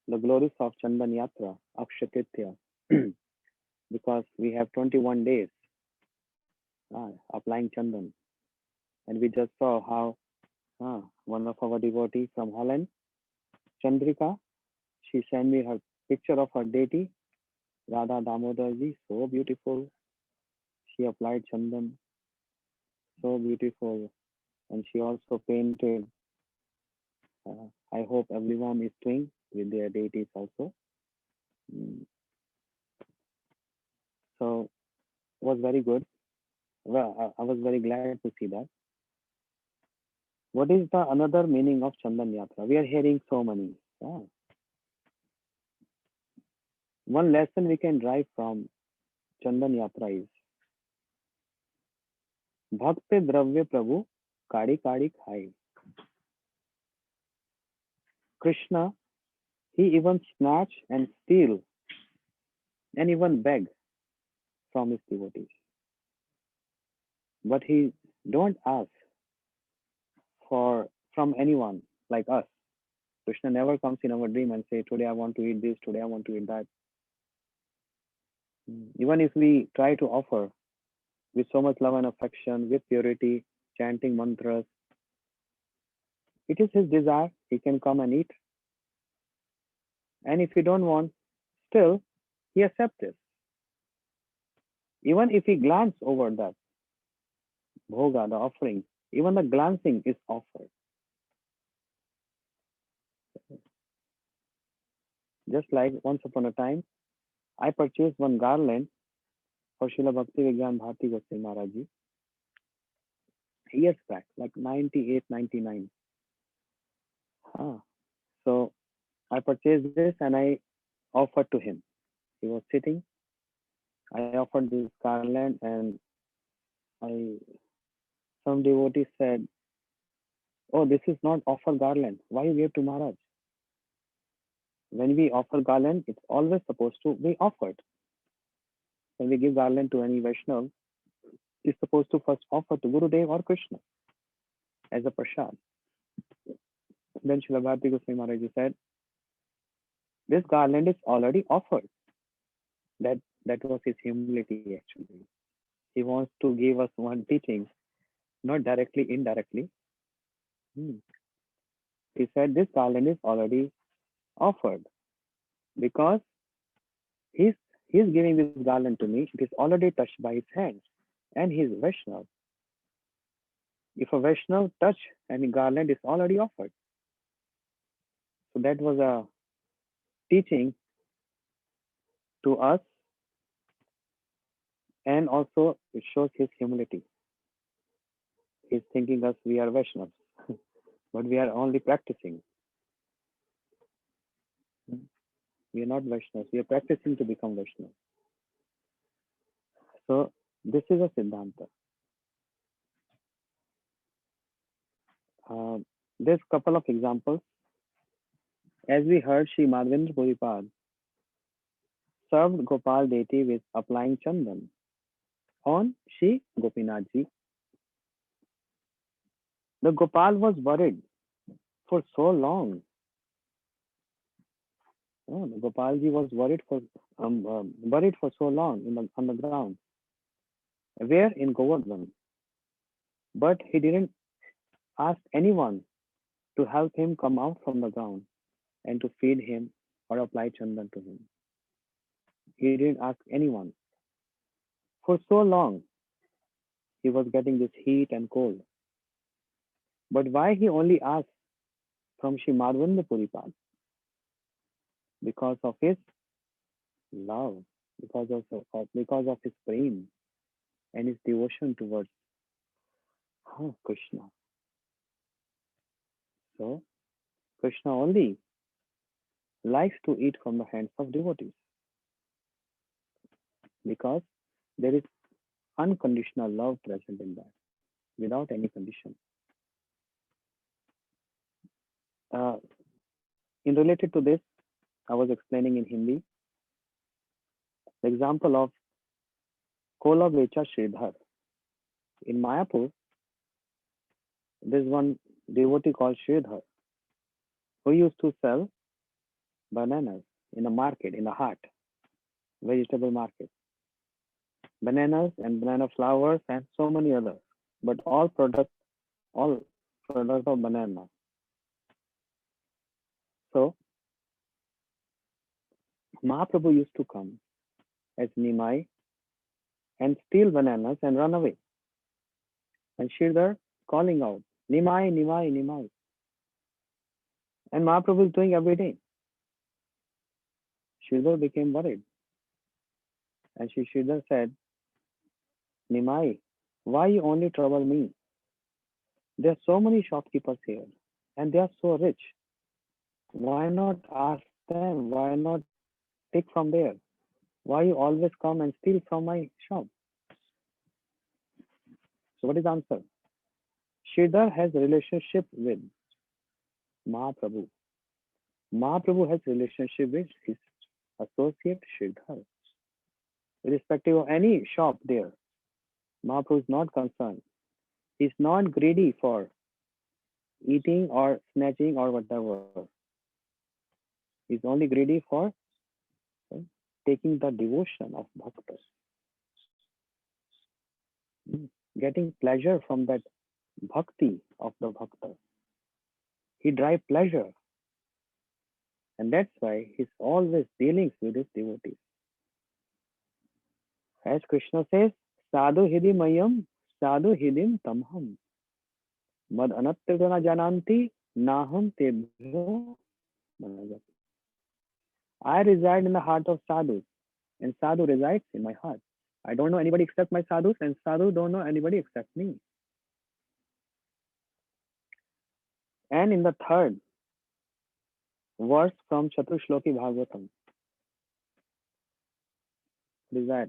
the glories of Chandan Yatra, Akshatitya, because we have 21 days applying Chandan. And we just saw how one of our devotees from Holland, Chandrika, she sent me her picture of her deity, Radha Damodarji, so beautiful. She applied Chandan, so beautiful. And she also painted. I hope everyone is doing with their deities also. Mm, So it was very good. Well, I was very glad to see that. What is the another meaning of Chandan Yatra? We are hearing so many. Yeah. One lesson we can derive from Chandan Yatra is Bhakti Dravya Prabhu Kadi Kadi Khai. Krishna, he even snatch and steal and even beg from his devotees. But he don't ask for from anyone like us. Krishna never comes in our dream and say, today I want to eat this, today I want to eat that. Even if we try to offer with so much love and affection, with purity, chanting mantras, it is his desire. He can come and eat. And if he don't want, still he accepts it. Even if he glance over that bhoga, the offering, even the glancing is offered. Just like once upon a time, I purchased one garland for Srila Bhakti Vigyan Bharati Goswami Maharaj Ji years back, like 98, 99. Huh. So I purchased this and I offered to him. He was sitting. I offered this garland and I some devotee said, "Oh, this is not offer garland. Why you gave to Maharaj? When we offer garland, it's always supposed to be offered. When we give garland to any Vaishnav, it's supposed to first offer to Gurudev or Krishna as a prasad." Then Srila Bharati Goswami Maharaj Ji said, "This garland is already offered." That was his humility actually. He wants to give us one teaching, not directly, indirectly. Hmm. He said this garland is already offered because he's he's giving this garland to me. It is already touched by his hands, and he's Vaishnav. If a Vaishnav touch any garland is already offered. So that was a teaching to us, and also it shows his humility. He's thinking us we are Vaishnavas, but we are only practicing. We are not Vaishnavas. We are practicing to become Vaishnavas. So this is a Siddhanta. There's a couple of examples. As we heard, Sri Madhavendra Puripad served Gopal deity with applying chandan on Sri Gopinathji. The Gopal was worried for so long. Oh, the Gopalji was worried for so long on the ground. Where in Govardhan? But he didn't ask anyone to help him come out from the ground and to feed him or apply chandan to him. He didn't ask anyone. For so long, he was getting this heat and cold. But why he only asked from Sri Madhavendra Puripad? Because of his love, because of his prem and his devotion towards Krishna. So Krishna only likes to eat from the hands of devotees because there is unconditional love present in that, without any condition. Uh, in related to this, I was explaining in Hindi the example of Kola Vecha Sridhar. In Mayapur, there's one devotee called Sridhar who used to sell bananas in a market, in a hut, vegetable market. Bananas and banana flowers and so many others. But all product of banana. So Mahaprabhu used to come as Nimai and steal bananas and run away. And Sridhar calling out, Nimai, Nimai, Nimai. And Mahaprabhu is doing every day. Sridhar became worried. And Sridhar said, Nimai, why you only trouble me? There are so many shopkeepers here, and they are so rich. Why not ask them? Why not take from there? Why you always come and steal from my shop? So what is the answer? Sridhar has a relationship with Mahaprabhu. Mahaprabhu has relationship with his associate Sridhar. Irrespective of any shop there, Mahaprabhu is not concerned. He's not greedy for eating or snatching or whatever. He's only greedy for uh, taking the devotion of bhaktas, getting pleasure from that bhakti of the bhakta. He drives pleasure, and that's why he's always dealing with his devotees. As Krishna says, Sadhu hidi mayam, sadhu hidim tamham. Mad anattagana jananti, naham tebhyo manajati. I reside in the heart of sadhus, and sadhu resides in my heart. I don't know anybody except my sadhus, and sadhu don't know anybody except me. And in the third verse from Chaturshloki Bhagavatam, what is that?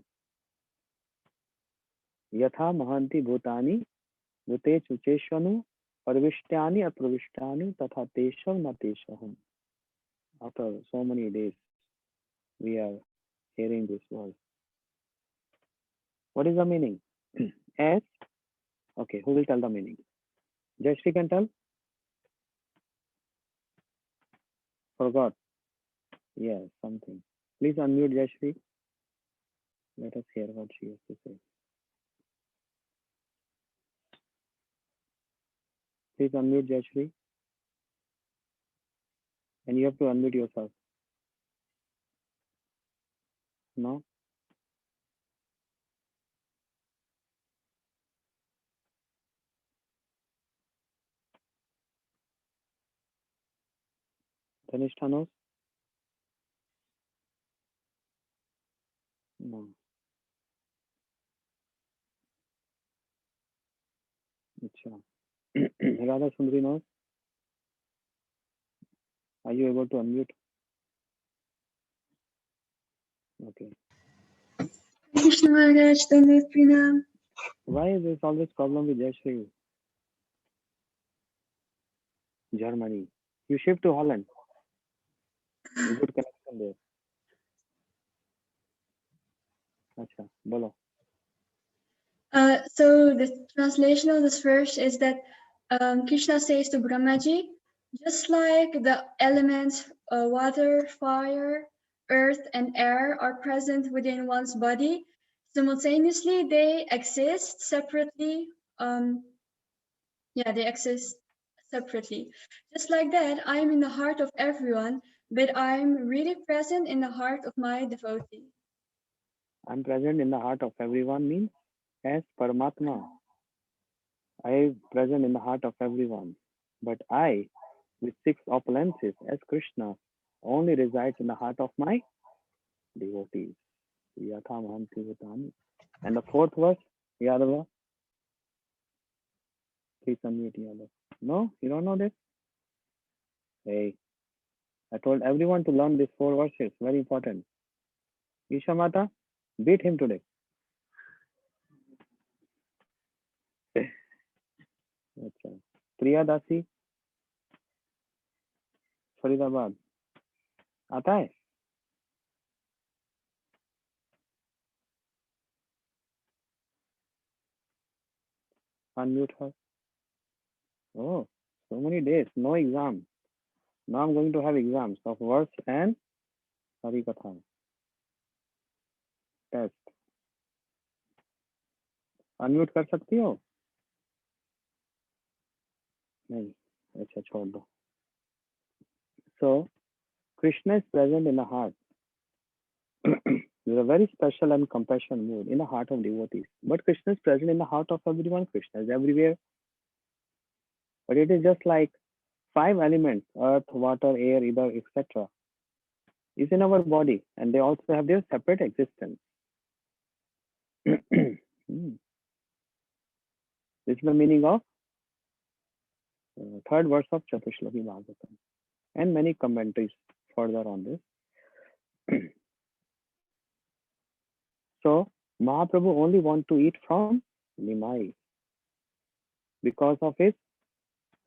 Yatha mahanti bhutani bhute chucheshvanu parvishyani apravishyani tatha teshav na teshaham. After so many days, we are hearing this verse. What is the meaning? As, okay, who will tell the meaning? Jayashree can tell? Forgot. Yes, something. Please unmute Jayashree. Let us hear what she has to say. Please unmute Jayashree. And you have to unmute yourself. No? Tanisha knows? No. Acha. Radha Sundari knows? Are you able to unmute? Okay. Krishna Maharaj, Dandavat Pranam. Why is there always problem with Jayashree? Germany. You shift to Holland. Good connection there. Acha, bolo. So the translation of this verse is that Krishna says to Brahmaji, just like the elements water, fire, earth, and air are present within one's body, simultaneously they exist separately. They exist separately. Just like that, I'm in the heart of everyone, but I'm really present in the heart of my devotee. I'm present in the heart of everyone means as Paramatma. I am present in the heart of everyone. But I, with six opulences as Krishna, only resides in the heart of my devotees. Yatha mahanti bhutani. And the fourth verse, Yadava. Please unmute Yadav. No? You don't know this? Hey, I told everyone to learn these four verses. Very important. Isha Mata, beat him today. अच्छा प्रिया दासी फरीदाबाद आता है unmute her oh so many days no exam Now I'm going to have exams of verse and Hari Katha test. Unmute कर सकती हो? नहीं, अच्छा छोड़ दो. So Krishna is present in the heart. There's a very special and compassion mood in the heart of devotees. But Krishna is present in the heart of everyone. Krishna is everywhere. But it is just like five elements: earth, water, air, ether, etc. is in our body, and they also have their separate existence. Hmm. This is the meaning of third verse of Chatushloki Bhagavatam, and many commentaries further on this. So Mahaprabhu only want to eat from Nimai because of his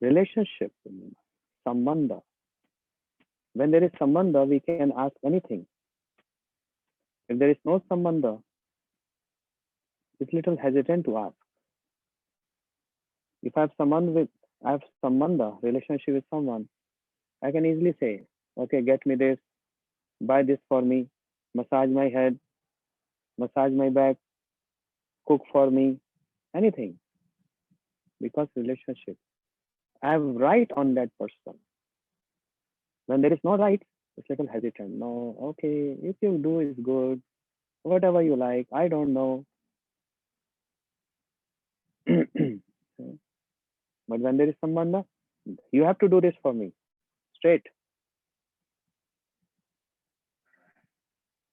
relationship with Nimai. Sambandha. When there is sambandha, we can ask anything. If there is no sambandha, it's little hesitant to ask. If I have sambandha, relationship with someone, I can easily say, okay, get me this, buy this for me, massage my head, massage my back, cook for me, anything, because relationship. I have right on that person. When there is no right, it's little hesitant. No, okay, if you do is good, whatever you like, I don't know. But when there is sambandha, you have to do this for me, straight.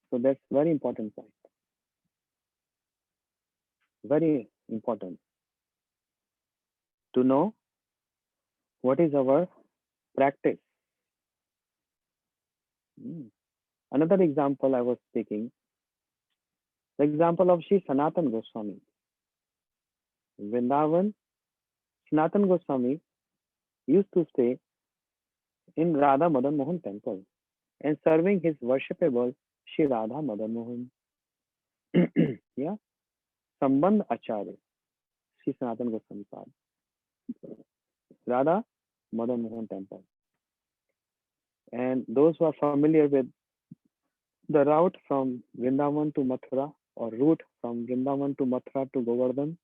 So that's very important point. Very important to know what is our practice. Hmm. Another example I was taking, the example of Sri Sanatan Goswami. Vrindavan, Sanatan Goswami used to stay in Radha Madan Mohan temple and serving his worshipable Shri Radha Madan Mohan. Yeah, Sambandh Acharya, Sri Sanatan Goswami Pad, Radha Madan Mohan temple. And those who are familiar with the route from Vrindavan to Mathura or route from Vrindavan to Mathura to Govardhan,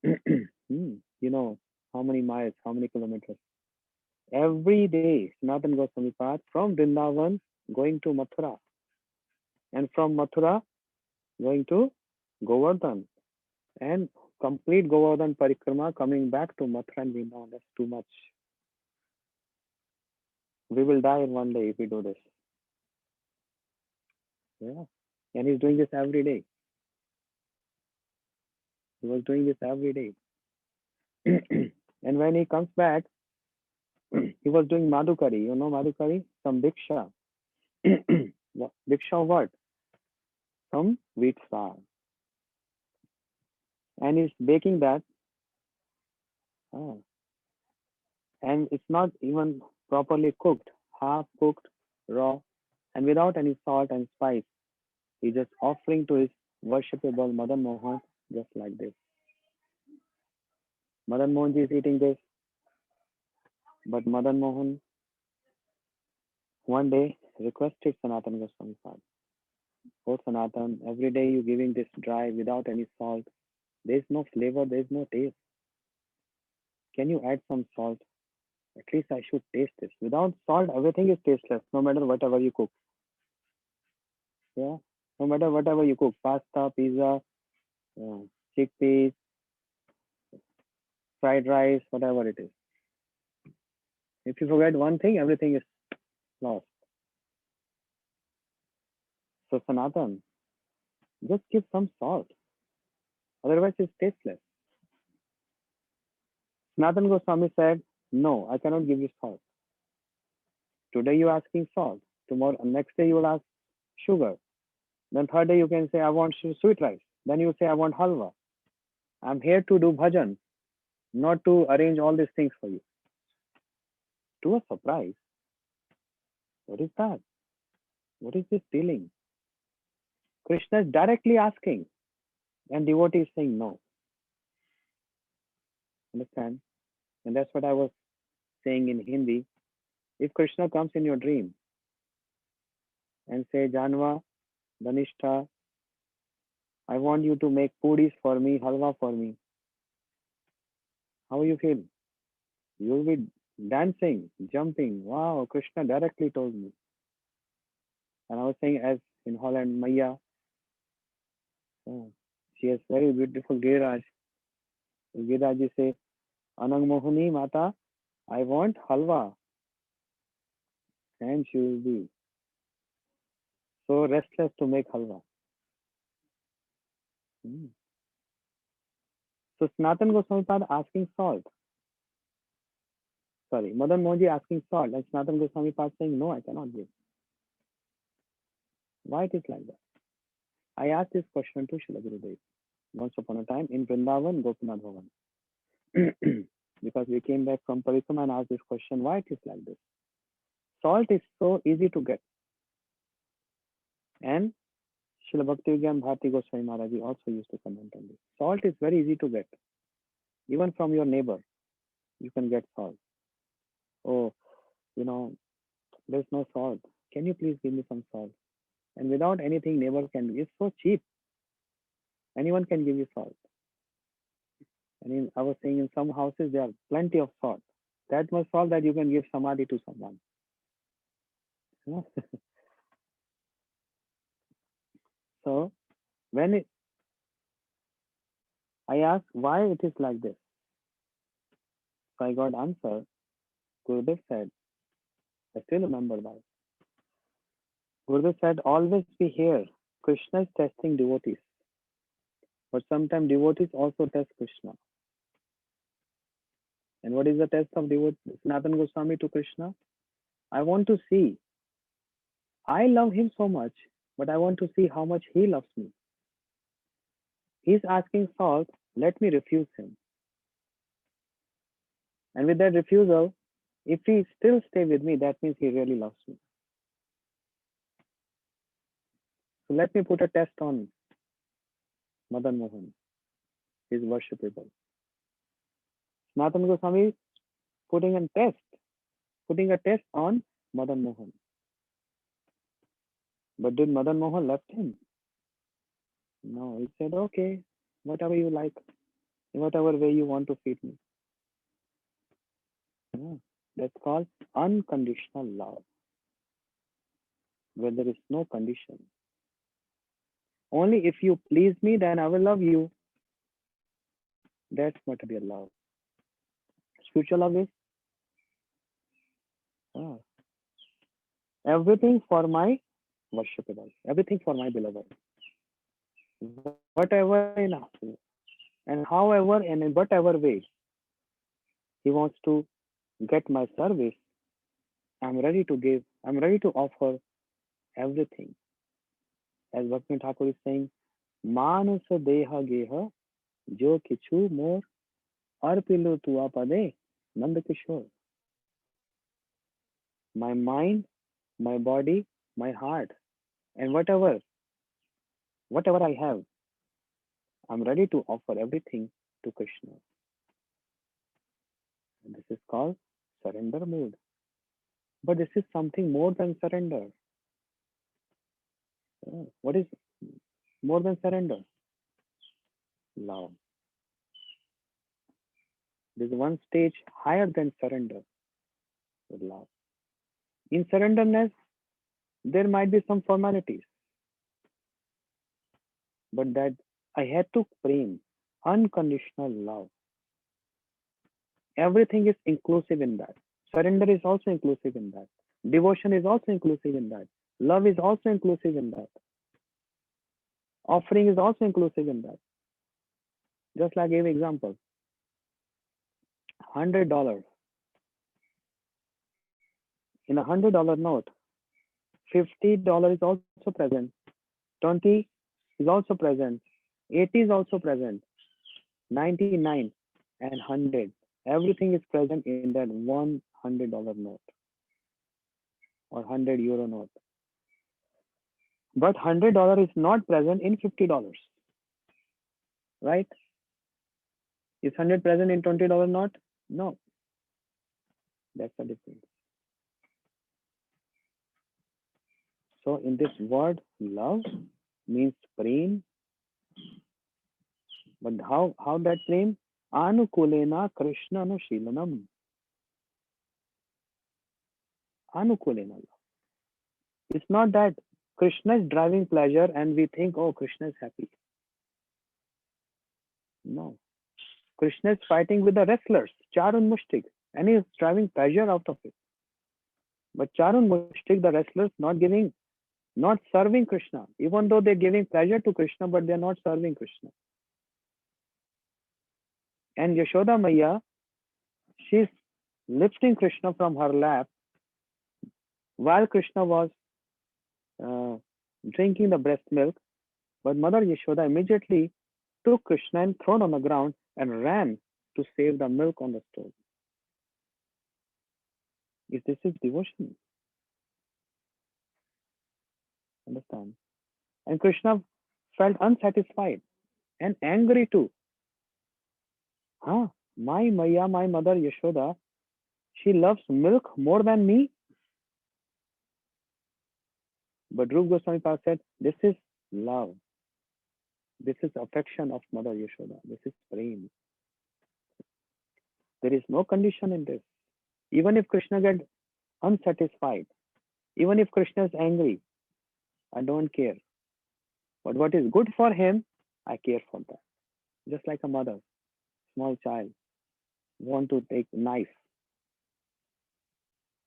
you know how many miles, how many kilometers. Every day, Sanatan Goswami Path from Vrindavan going to Mathura, and from Mathura going to Govardhan, and complete Govardhan Parikrama coming back to Mathura and Vrindavan. That's too much. We will die in one day if we do this. Yeah. And he's doing this every day. He was doing this every day. And when he comes back, he was doing Madhukari. You know Madhukari? Some Diksha. Diksha of what? Some wheat flour. And he's baking that. Ah, and it's not even properly cooked, half cooked, raw, and without any salt and spice. He's just offering to his worshipable Madan Mohan just like this. Madan Mohan is eating this, but Madan Mohan one day requested Sanatan Goswami Pad. Oh Sanatan, every day you're giving this dry without any salt. There's no flavor, there's no taste. Can you add some salt? At least I should taste this. Without salt, everything is tasteless, no matter whatever you cook. Yeah, no matter whatever you cook, pasta, pizza, chickpeas, fried rice, whatever it is. If you forget one thing, everything is lost. So Sanatan, just give some salt. Otherwise, it's tasteless. Sanatan Goswami said, no, I cannot give you salt. Today you're asking salt. Tomorrow, next day you will ask sugar. Then third day you can say, I want sweet rice. Then you say, I want halwa. I'm here to do bhajan, not to arrange all these things for you. To a surprise, what is that? What is this dealing? Krishna is directly asking, and devotee is saying no. Understand? And that's what I was saying in Hindi. If Krishna comes in your dream and say, Janva, Dhanishta, I want you to make puris for me, halwa for me, how you feel? You'll be dancing, jumping. Wow, Krishna directly told me. And I was saying, as in Holland, Maya, oh, she has very beautiful Giriraj. Giriraj say, Anang Mohini Mata, I want halwa. And she will be so restless to make halwa. Hmm. So Sanatan Goswami Pad asking salt. Sorry, Madan Mohanji asking salt, and Sanatan Goswami Pad saying, no, I cannot give. Why it is like that? I asked this question to Srila Gurudev once upon a time in Vrindavan, Gopinath Bhavan. Because we came back from Parikrama and asked this question, why it is like this? Salt is so easy to get. And Srila Bhaktivigyan Bharati Goswami Maharaj also used to comment on this. Salt is very easy to get. Even from your neighbor, you can get salt. Oh, you know, there's no salt. Can you please give me some salt? And without anything, neighbor can. It's so cheap. Anyone can give you salt. And I was saying in some houses there are plenty of salt. That much salt that you can give samadhi to someone. So when I asked why it is like this, so I got answer. Gurudev said, I still remember that. Gurudev said, always be here. Krishna is testing devotees. But sometimes devotees also test Krishna. And what is the test of devotee Sanatana Goswami to Krishna? I want to see. I love him so much, but I want to see how much he loves me. He's asking salt, let me refuse him. And with that refusal, if he still stay with me, that means he really loves me. So let me put a test on Madan Mohan. He's worshipable. Sanatana Goswami putting a test on Madan Mohan. But did Madan Mohan left him? No, he said, okay, whatever you like, in whatever way you want to feed me. Yeah, that's called unconditional love, where there is no condition. Only if you please me, then I will love you. That's not real love. Spiritual love is ah, everything for my worshipable, everything for my beloved. Whatever and however and in whatever way he wants to get my service, I'm ready to give, I'm ready to offer everything. As Bhakti Thakur is saying, Manus deha geha jo kichu more arpilu tua pade Nanda Kishore. My mind, my body, my heart, and whatever I have, I'm ready to offer everything to Krishna. And this is called surrender mood. But this is something more than surrender. What is more than surrender? Love. There's one stage higher than surrender with love. In surrenderness, there might be some formalities, but that I had to frame unconditional love. Everything is inclusive in that. Surrender is also inclusive in that. Devotion is also inclusive in that. Love is also inclusive in that. Offering is also inclusive in that. Just like I gave example. $100. In $100 note, $50 is also present. 20 is also present. 80 is also present. 99 and 100. Everything is present in that $100 note or €100 note. But $100 is not present in $50, right? Is 100 present in $20 note? No, that's the difference. So in this word, love means prem, but how that prem? Anukulena Krishna Anushilanam. Anukulena. It's not that Krishna is driving pleasure and we think, oh, Krishna is happy. No. Krishna is fighting with the wrestlers, Charun Mushtik, and he is driving pleasure out of it. But Charun Mushtik, the wrestlers, not serving Krishna, even though they're giving pleasure to Krishna, but they're not serving Krishna. And Yashoda Maya, she's lifting Krishna from her lap while Krishna was uh, drinking the breast milk. But Mother Yashoda immediately took Krishna and thrown on the ground and ran to save the milk on the stove. If this is devotion, understand? And Krishna felt unsatisfied and angry too. Huh? My Maya, my mother Yashoda, she loves milk more than me. But Rup Goswami Pal said, this is love. This is affection of Mother Yashoda. This is prem. There is no condition in this. Even if Krishna gets unsatisfied, even if Krishna is angry, I don't care. But what is good for him, I care for that. Just like a mother, small child, want to take knife.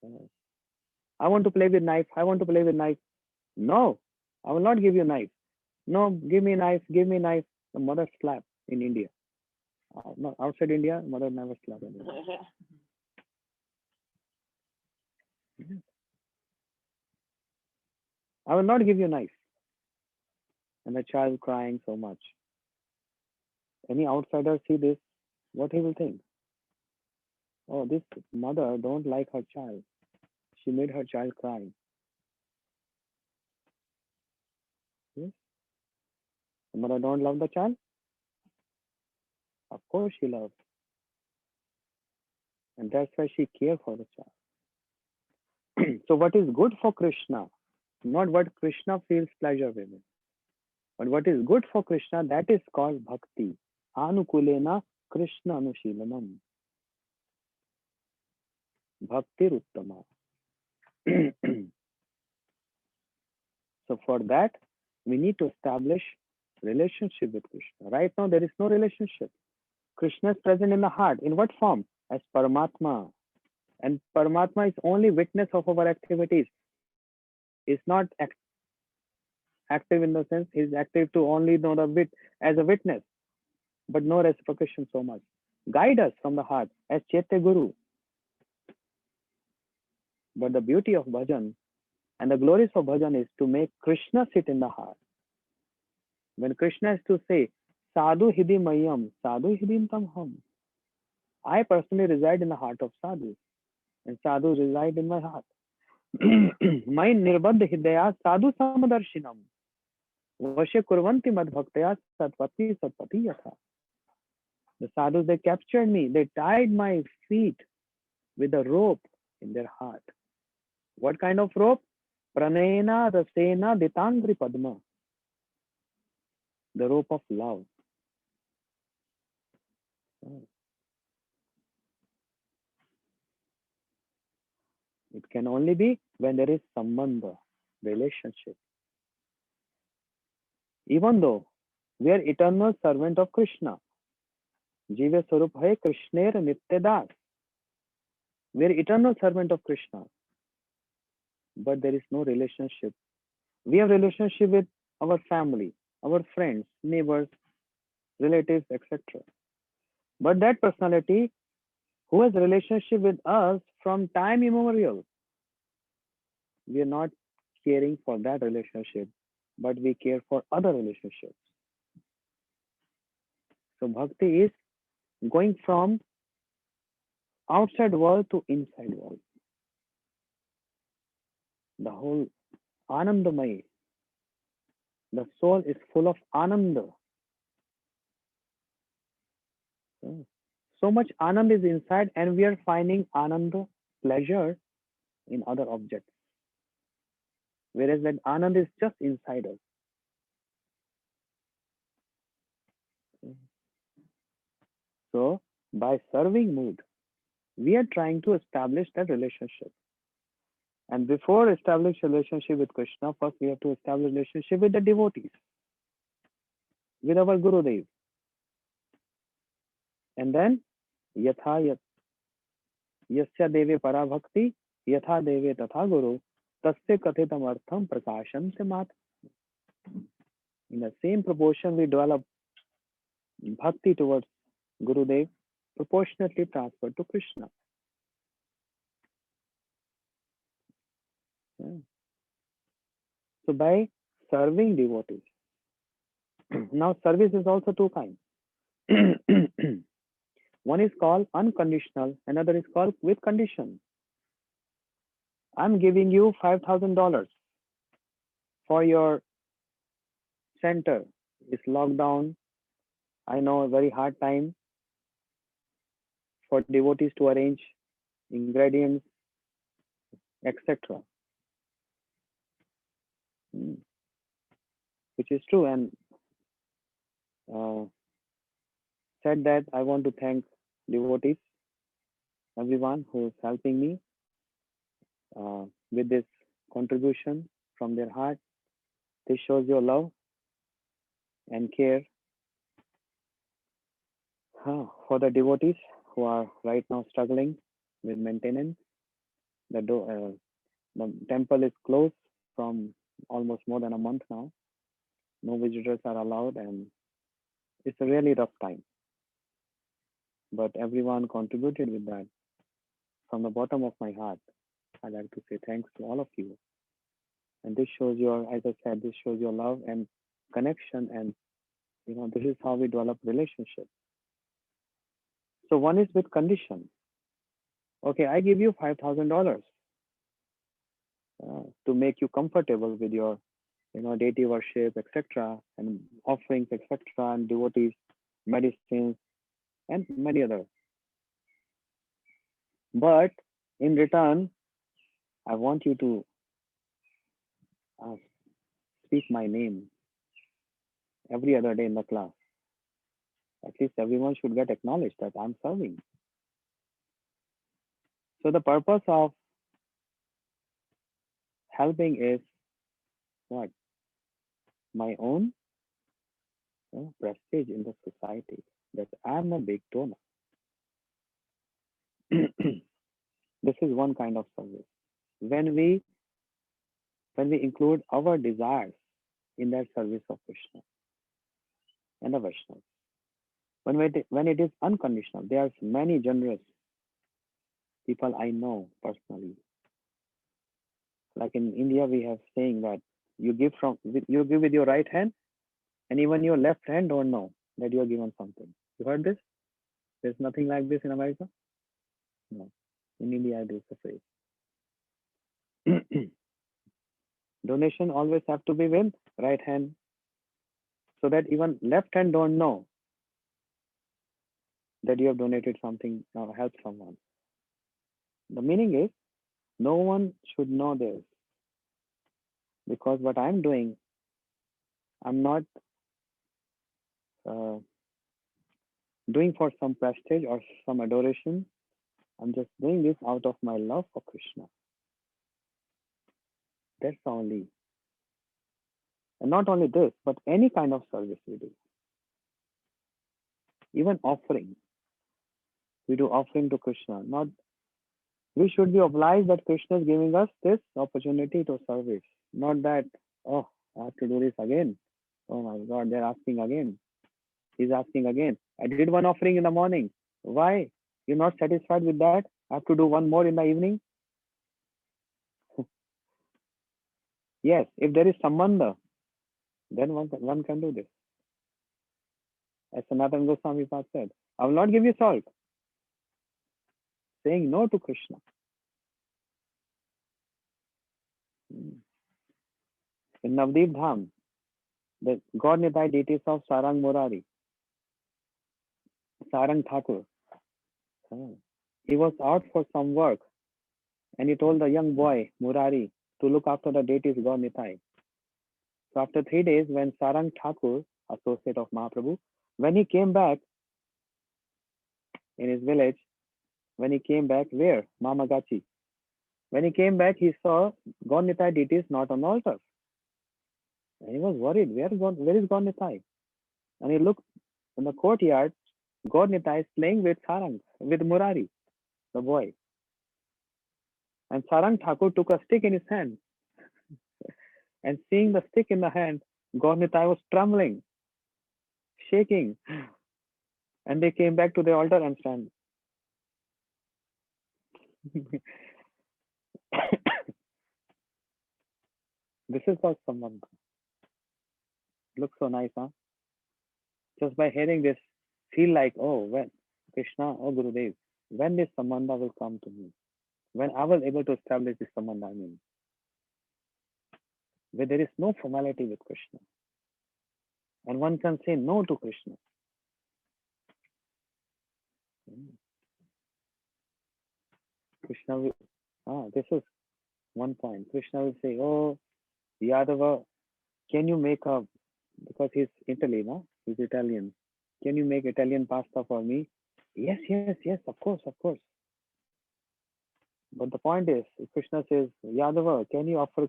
Uh, I want to play with knife. I want to play with knife. No, I will not give you knife. No, give me knife. Give me knife. The mother slap in India. No, outside India, mother never slap anyone. I will not give you knife. And the child crying so much. Any outsider see this, what he will think? Oh, this mother don't like her child. She made her child cry. Yes? The mother don't love the child? Of course she loves. And that's why she cares for the child. So what is good for Krishna? Not what Krishna feels pleasure with it. But what is good for Krishna, that is called bhakti. Anukulena Krishna Anushilanam. Bhakti Uttama. So for that, we need to establish relationship with Krishna. Right now, there is no relationship. Krishna is present in the heart. In what form? As Paramatma. And Paramatma is only witness of our activities. Is not active in the sense, is active to only know the bit as a witness, but no reciprocation so much. Guide us from the heart as Chaitya Guru. But the beauty of bhajan and the glories of bhajan is to make Krishna sit in the heart. When Krishna is to say, Sadhu hidi mayam, sadhu hidim tam ham. I personally reside in the heart of sadhu, and sadhu reside in my heart. My nirbandh hidaya sadhu samadarshinam. Vashe kurvanti mad bhaktaya satpati yatha. The sadhus, they captured me. They tied my feet with a rope in their heart. What kind of rope? Pranena rasena ditangri padma. The rope of love. It can only be when there is sambandha, relationship. Even though we are eternal servant of Krishna. Jiva Swarup hai Krishner Nityadas. We are eternal servant of Krishna. But there is no relationship. We have relationship with our family, our friends, neighbors, relatives, etc. But that personality who has relationship with us from time immemorial, we are not caring for that relationship, but we care for other relationships. So bhakti is going from outside world to inside world. The whole Anandamay, the soul is full of Ananda. So much Anand is inside, and we are finding Ananda, pleasure in other objects. whereas that Anand is just inside us. So, by serving mood, we are trying to establish that relationship. And before establish relationship with Krishna, first we have to establish relationship with the devotees, with our Gurudev. And then, yatha yasya deve parabhakti, yatha deve tatha guru, tasya kathitam artham prakasham se mat. In the same proportion, we develop bhakti towards Gurudev, proportionately transferred to Krishna. Yeah. So by serving devotees, now service is also two kinds. One is called unconditional, another is called with condition. I'm giving you $5,000 for your center. It's locked down. I know a very hard time for devotees to arrange ingredients, etc. Which is true. And uh, said that I want to thank devotees, everyone who is helping me with this contribution from their heart. This shows your love and care for the devotees who are right now struggling with maintenance. The temple is closed from almost more than a month now. No visitors are allowed, and it's a really rough time. But everyone contributed with that. From the bottom of my heart, I'd like to say thanks to all of you. And this shows your, as I said, this shows your love and connection, and this is how we develop relationship. So one is with condition. Okay, I give you $5,000 to make you comfortable with your, deity worship, etc., and offerings, etc., and devotees, medicines, and many others. But in return, I want you to uh, speak my name every other day in the class. At least everyone should get acknowledged that I'm serving. So the purpose of helping is what? My own prestige in the society. That I'm a big donor. This is one kind of service. When we include our desires in that service of Krishna and the Vaishnavas. When it is unconditional, there are many generous people I know personally. Like in India, we have saying that you give with your right hand, and even your left hand don't know that you are given something. You heard this? There's nothing like this in America. No, in India, it is the phrase. Donation always have to be with right hand, so that even left hand don't know that you have donated something or helped someone. The meaning is no one should know this, because what I'm doing, I'm not uh, doing for some prestige or some adoration. I'm just doing this out of my love for Krishna. That's only. And not only this, but any kind of service we do, even offering. We do offering to Krishna. Not we should be obliged that Krishna is giving us this opportunity to service. Not that, oh, I have to do this again. Oh my God, they're asking again. He's asking again. I did one offering in the morning. Why? You're not satisfied with that? I have to do one more in the evening? Yes, if there is sambandha, then one can do this. As Sanatana Goswami said, I will not give you salt. Saying no to Krishna. In Navdeep Dham, the God Nitai deities of Sarang Murari, Sarang Thakur, he was out for some work, and he told the young boy, Murari, to look after the deities God Nitai. So after 3 days, when Sarang Thakur, associate of Mahaprabhu, when he came back in his village, when he came back, where? Mamagachi. When he came back, he saw God Nitai deities not on the altar. And he was worried, where is God Nitai? And he looked in the courtyard, God Nitai is playing with Sarang, with Murari, the boy. And Sarang Thakur took a stick in his hand. And seeing the stick in the hand, God Nitai was trembling, shaking. And they came back to the altar and stand. This is what someone looks so nice, huh? Just by hearing this, feel like, oh, when Krishna, oh Gurudev, when this Samanda will come to me, when I will able to establish this Samanda, I mean, where there is no formality with Krishna, and one can say no to Krishna. Mm. Krishna will, this is one point. Krishna will say, oh, Yadava, can you make a, because he's Italy, no? He's Italian. Can you make Italian pasta for me? Yes, yes, yes, of course, of course. But the point is, Krishna says, Yadava, can you offer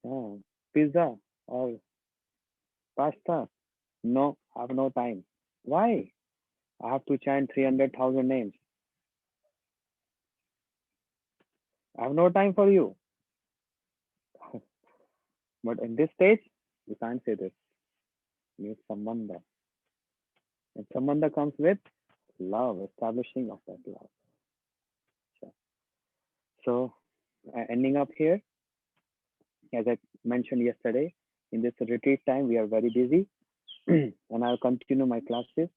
uh, pizza or pasta? No, I have no time. Why? I have to chant 300,000 names. I have no time for you. But in this stage, you can't say this. You need sambandha. And sambandha comes with love, establishing of that love. So, ending up here, as I mentioned yesterday, in this retreat time, we are very busy. And I'll continue my classes.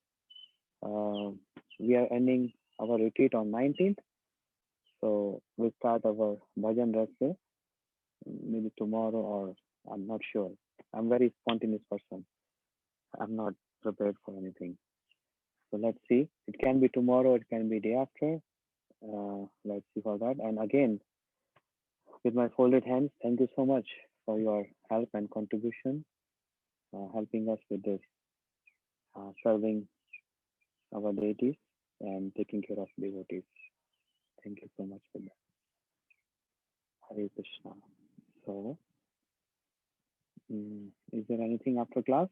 Uh, we are ending our retreat on 19th. So we'll start our bhajan rasa maybe tomorrow or I'm not sure. I'm very spontaneous person. I'm not prepared for anything. So let's see. It can be tomorrow. It can be day after. Let's see for that. And again, with my folded hands, thank you so much for your help and contribution, helping us with this, serving our deities and taking care of devotees. Thank you so much for that. Hare Krishna. So, is there anything after class?